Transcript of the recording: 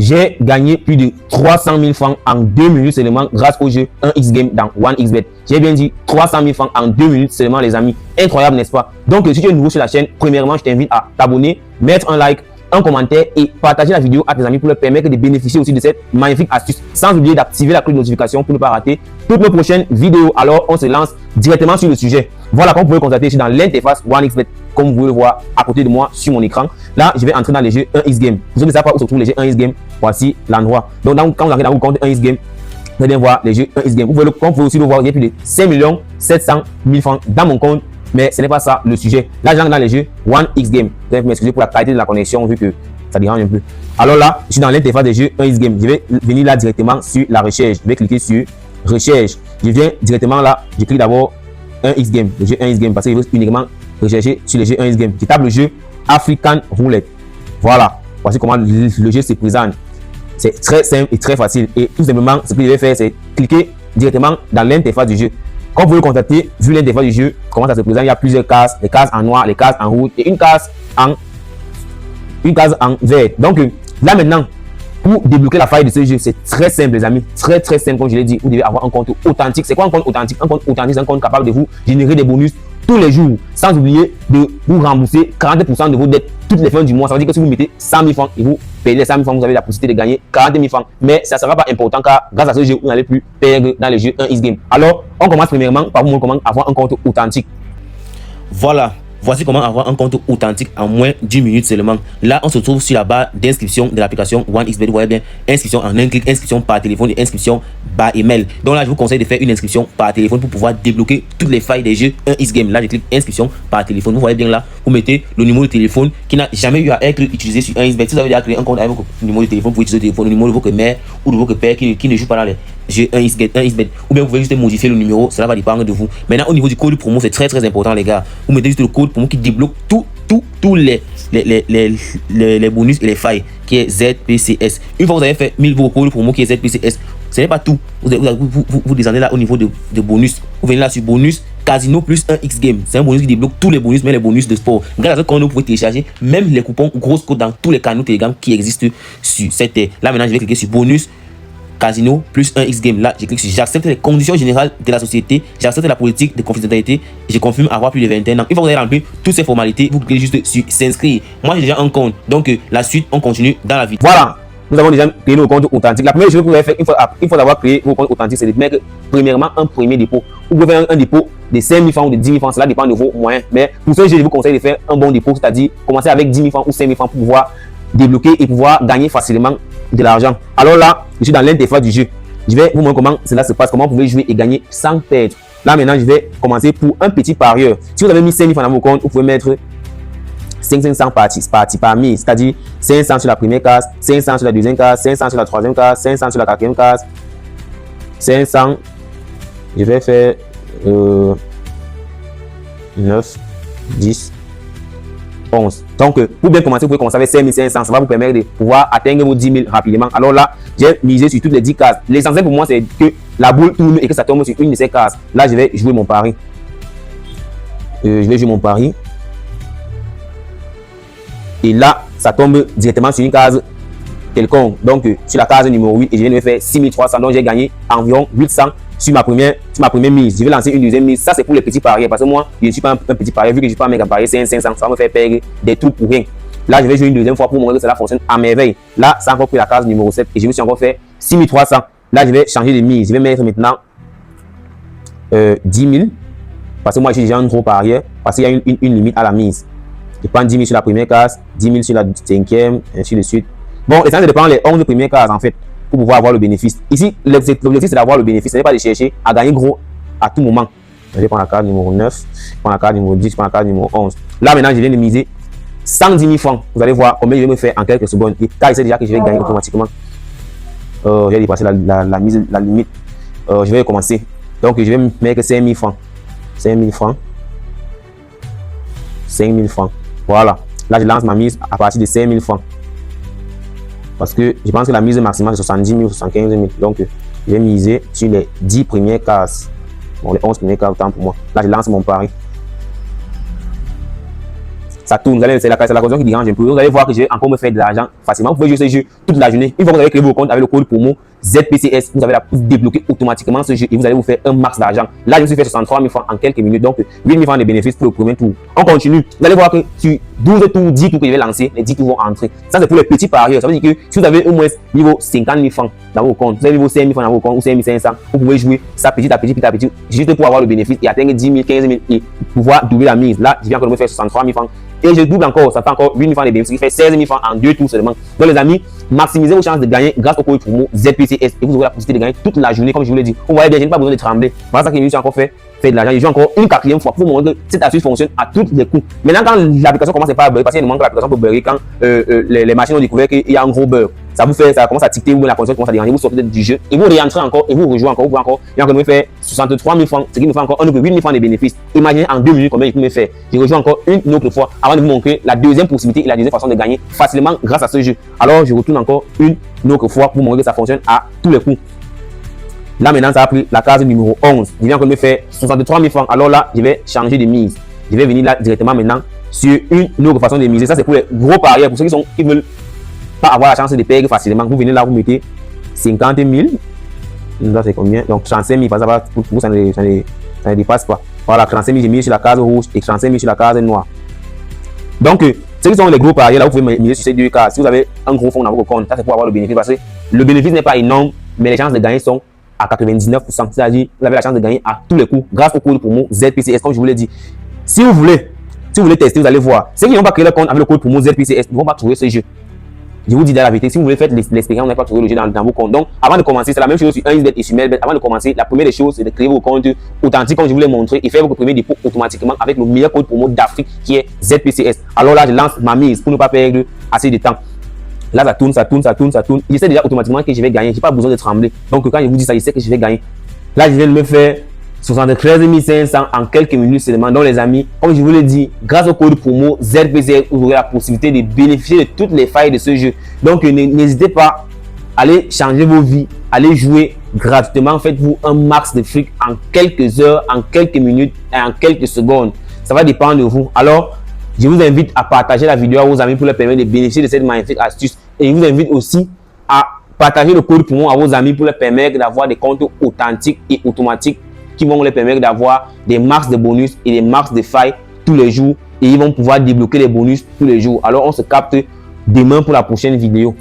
j'ai gagné plus de 300 000 francs en 2 minutes seulement grâce au jeu 1x Game dans 1xBet. J'ai bien dit 300 000 francs en 2 minutes seulement, les amis. Incroyable, n'est-ce pas? Donc, si tu es nouveau sur la chaîne, premièrement, je t'invite à t'abonner, mettre un like, un commentaire et partager la vidéo à tes amis pour leur permettre de bénéficier aussi de cette magnifique astuce. Sans oublier d'activer la cloche de notification pour ne pas rater toutes nos prochaines vidéos. Alors, on se lance directement sur le sujet. Voilà, comme vous pouvez constater ici dans l'interface 1xBet, comme vous pouvez le voir à côté de moi sur mon écran. Là, je vais entrer dans les jeux 1x Game. Pour ceux qui ne savent pas où se trouvent les jeux 1x Game, voici l'endroit. Donc, quand vous entrez dans votre compte 1x Game, vous allez voir les jeux 1x Game. Vous pouvez aussi le voir, il y a plus de 5 700 000 francs dans mon compte. Mais ce n'est pas ça le sujet. Là, j'entre dans les jeux 1x Game. Vous allez m'excuser pour la qualité de la connexion vu que ça dérange un peu. Alors là, je suis dans l'interface des jeux 1x Game. Je vais venir là directement sur la recherche. Je vais cliquer sur recherche. Je viens directement là. Je clique d'abord 1x Game, le jeu 1x Game, parce que je veux uniquement rechercher sur les jeux 1x Game. Je tape le jeu African Roulette. Voilà. Voici comment le jeu se présente. C'est très simple et très facile. Et tout simplement, ce que je vais faire, c'est cliquer directement dans l'interface du jeu. Comme vous le constatez, vu l'interface du jeu, comment ça se présente, il y a plusieurs cases, les cases en noir, les cases en rouge et une case en vert. Donc là maintenant, pour débloquer la faille de ce jeu, c'est très simple les amis, très simple comme je l'ai dit. Vous devez avoir un compte authentique. C'est quoi un compte authentique? Un compte authentique, c'est un compte capable de vous générer des bonus tous les jours, sans oublier de vous rembourser 40% de vos dettes toutes les fins du mois. Ça veut dire que si vous mettez 100 000 francs et vous payez les 100 000 francs, vous avez la possibilité de gagner 40 000 francs. Mais ça ne sera pas important car grâce à ce jeu, vous n'allez plus perdre dans les jeux 1x Game. Alors, on commence premièrement par vous montrer comment avoir un compte authentique. Voilà. Voici comment avoir un compte authentique en moins d'1 minute seulement. Là, on se trouve sur la barre d'inscription de l'application 1xBet. Vous voyez bien, inscription en un clic, inscription par téléphone et inscription par email. Donc là, je vous conseille de faire une inscription par téléphone pour pouvoir débloquer toutes les failles des jeux 1x Game. Là, je clique inscription par téléphone. Vous voyez bien là, vous mettez le numéro de téléphone qui n'a jamais eu à être utilisé sur 1xBet. Si vous avez déjà créé un compte avec votre numéro de téléphone, vous pouvez utiliser le téléphone, le numéro de votre mère ou de votre père qui ne joue pas dans les jeux 1xBet. Ou bien vous pouvez juste modifier le numéro, cela va dépendre de vous. Maintenant, au niveau du code promo, c'est très important les gars. Vous mettez juste le code promo qui débloque tous les bonus et les failles qui est ZPCS. Une fois que vous avez fait 1000 codes promo qui est ZPCS, ce n'est pas tout. Vous descendez là au niveau de bonus. Vous venez là sur bonus Casino plus 1x Game. C'est un bonus qui débloque tous les bonus, mais les bonus de sport. Grâce à ce qu'on vous pouvez télécharger même les coupons grosses codes dans tous les canaux Telegram qui existent sur cette terre. Là maintenant, je vais cliquer sur bonus Casino plus 1x Game. Là, je clique sur j'accepte les conditions générales de la société, j'accepte la politique de confidentialité, je confirme avoir plus de 21 ans. Une fois que vous avez rempli toutes ces formalités, vous cliquez juste sur s'inscrire. Moi, j'ai déjà un compte, donc la suite, on continue dans la vidéo. Voilà, nous avons déjà créé nos comptes authentiques. La première chose que vous pouvez faire une fois d'avoir créé vos comptes authentiques, c'est de mettre premièrement un premier dépôt. Vous pouvez faire un dépôt de 5 000 francs ou de 10 000 francs, cela dépend de vos moyens. Mais pour ce jeu, je vous conseille de faire un bon dépôt, c'est-à-dire commencer avec 10 000 francs ou 5 000 francs pour pouvoir débloquer et pouvoir gagner facilement de l'argent. Alors là, je suis dans l'interface du jeu. Je vais vous montrer comment cela se passe, comment vous pouvez jouer et gagner sans perdre. Là maintenant, je vais commencer pour un petit parieur. Si vous avez mis 5 000 francs dans vos comptes, vous pouvez mettre 500 par mise, c'est-à-dire 500 sur la première case, 500 sur la deuxième case, 500 sur la troisième case, 500 sur la quatrième case, 500. Je vais faire 9, 10, 11. Donc, pour bien commencer, vous pouvez commencer avec 5500. Ça va vous permettre de pouvoir atteindre vos 10 000 rapidement. Alors là, j'ai misé sur toutes les 10 cases. L'essentiel pour moi, c'est que la boule tourne et que ça tombe sur une de ces cases. Là, je vais jouer mon pari. Et là, ça tombe directement sur une case quelconque. Donc, sur la case numéro 8, et je viens de faire 6300. Donc, j'ai gagné environ 800 sur ma première mise. Je vais lancer une deuxième mise. Ça, c'est pour les petits parieurs. Parce que moi, je ne suis pas un petit parieur. Vu que je ne suis pas un mec à parier 500, ça va me faire perdre des trucs pour rien. Là, je vais jouer une deuxième fois pour montrer que cela fonctionne à merveille. Là, ça a encore pris la case numéro 7. Et je me suis encore fait 6300. Là, je vais changer de mise. Je vais mettre maintenant 10 000. Parce que moi, je suis déjà un gros parieur. Parce qu'il y a une limite à la mise. Je prends 10 000 sur la première case, 10 000 sur la cinquième, ainsi de suite. Bon, essentiellement, de prendre les 11 premières cases en fait, pour pouvoir avoir le bénéfice. Ici, l'objectif c'est d'avoir le bénéfice, ce n'est pas de chercher à gagner gros à tout moment. Je vais prendre la case numéro 9, je prends la case numéro 10, je prends la case numéro 11. Là maintenant, je viens de miser 110 000 francs. Vous allez voir combien je vais me faire en quelques secondes. Et car il sait déjà que je vais gagner automatiquement. J'ai dépassé la limite. Je vais commencer. Donc, je vais mettre 5 000 francs. 5 000 francs. 5 000 francs. Voilà. Là, je lance ma mise à partir de 5 000 francs. Parce que je pense que la mise maximale est 70 000 ou 75 000. Donc, je vais miser sur les 10 premières cases. Bon, les 11 premières cases, autant pour moi. Là, je lance mon pari. ça tourne. C'est la connexion qui dérange un peu. Vous allez voir que je vais encore me faire de l'argent facilement. Vous pouvez jouer ce jeu toute la journée. Une fois que vous avez créé vos comptes avec le code promo ZPCS, vous avez débloqué automatiquement ce jeu et vous allez vous faire un max d'argent. Là, je me suis fait 63 000 francs en quelques minutes. Donc, 8 000 francs de bénéfices pour le premier tour. On continue. Vous allez voir que sur 12 tours, 10 tours que je vais lancer, les 10 tours vont entrer. Ça, c'est pour les petits parieurs. Ça veut dire que si vous avez au moins niveau 50 000 francs dans vos comptes, vous avez niveau 5 000 francs dans vos comptes ou 5 500, vous pouvez jouer ça petit à petit, juste pour avoir le bénéfice et atteindre 10 000, 15 000 et pouvoir doubler la mise. Là, je viens encore de me faire 63 000 francs. Et je double encore, ça fait encore 8 000 francs de bénéfices, qui fait 16 000 francs en 2 tours seulement. Donc les amis, maximisez vos chances de gagner grâce au code promo ZPCS et vous aurez la possibilité de gagner toute la journée, comme je vous l'ai dit. Vous voyez bien, je n'ai pas besoin de trembler. Voilà ça que je suis encore fait de l'argent. Je joue encore une 4e fois pour vous montrer que cette astuce fonctionne à tous les coups. Maintenant, quand l'application commence à pas bugger, parce qu'il y a un moment que l'application peut bugger, quand les machines ont découvert qu'il y a un gros bug, ça commence à ticter ou la console commence à déranger, vous sortez du jeu et vous réentrez encore et vous rejouez encore, vous pouvez encore. Il y a encore me faire 63 000 francs, ce qui me fait encore 8 000 francs de bénéfices. Imaginez en 2 minutes combien il peut me faire. Je rejoue encore une autre fois avant de vous montrer la deuxième possibilité et la deuxième façon de gagner facilement grâce à ce jeu. Alors, je retourne encore une autre fois pour vous montrer que ça fonctionne à tous les coups. Là, maintenant, ça a pris la case numéro 11. Je viens encore me faire 63 000 francs. Alors là, je vais changer de mise. Je vais venir là directement maintenant sur une autre façon de miser. Ça, c'est pour les gros parieurs. Pour ceux qui veulent pas avoir la chance de perdre facilement, vous venez là, vous mettez 50 000. Là, c'est combien? Donc, 35 000, ça va, pour vous, ça ne dépasse pas. Voilà, 35 000, j'ai mis sur la case rouge et 35 000 sur la case noire. Donc, ceux qui sont les gros parieurs, là, vous pouvez miser sur ces deux cases. Si vous avez un gros fonds dans votre compte, ça, c'est pour avoir le bénéfice. Parce que le bénéfice n'est pas énorme, mais les chances de gagner sont à 99%. C'est-à-dire, vous avez la chance de gagner à tous les coups grâce au code promo ZPCS, comme je vous l'ai dit. Si vous voulez tester, vous allez voir. Ceux qui n'ont pas créé le compte avec le code promo ZPCS ne vont pas trouver ce jeu. Je vous dis la vérité, si vous voulez faire l'expérience, vous n'avez pas trouvé le jeu dans vos comptes. Donc, avant de commencer, c'est la même chose sur 1xBet et sur Melbet. Avant de commencer, la première des choses, c'est de créer vos comptes authentiques, comme je vous l'ai montré, et faire votre premier dépôt automatiquement avec le meilleur code promo d'Afrique qui est ZPCS. Alors là, je lance ma mise pour ne pas perdre assez de temps. Là, ça tourne. Je sais déjà automatiquement que je vais gagner. Je n'ai pas besoin de trembler. Donc, quand je vous dis ça, je sais que je vais gagner. Là, je viens de me faire 73 500 en quelques minutes seulement. Donc, les amis, comme je vous l'ai dit, grâce au code promo ZPCS, vous aurez la possibilité de bénéficier de toutes les failles de ce jeu. Donc, n'hésitez pas à aller changer vos vies, allez jouer gratuitement. Faites-vous un max de fric en quelques heures, en quelques minutes et en quelques secondes. Ça va dépendre de vous. Alors, je vous invite à partager la vidéo à vos amis pour leur permettre de bénéficier de cette magnifique astuce. Et je vous invite aussi à partager le code promo à vos amis pour leur permettre d'avoir des comptes authentiques et automatiques qui vont leur permettre d'avoir des max de bonus et des max de failles tous les jours. Et ils vont pouvoir débloquer les bonus tous les jours. Alors, on se capte demain pour la prochaine vidéo.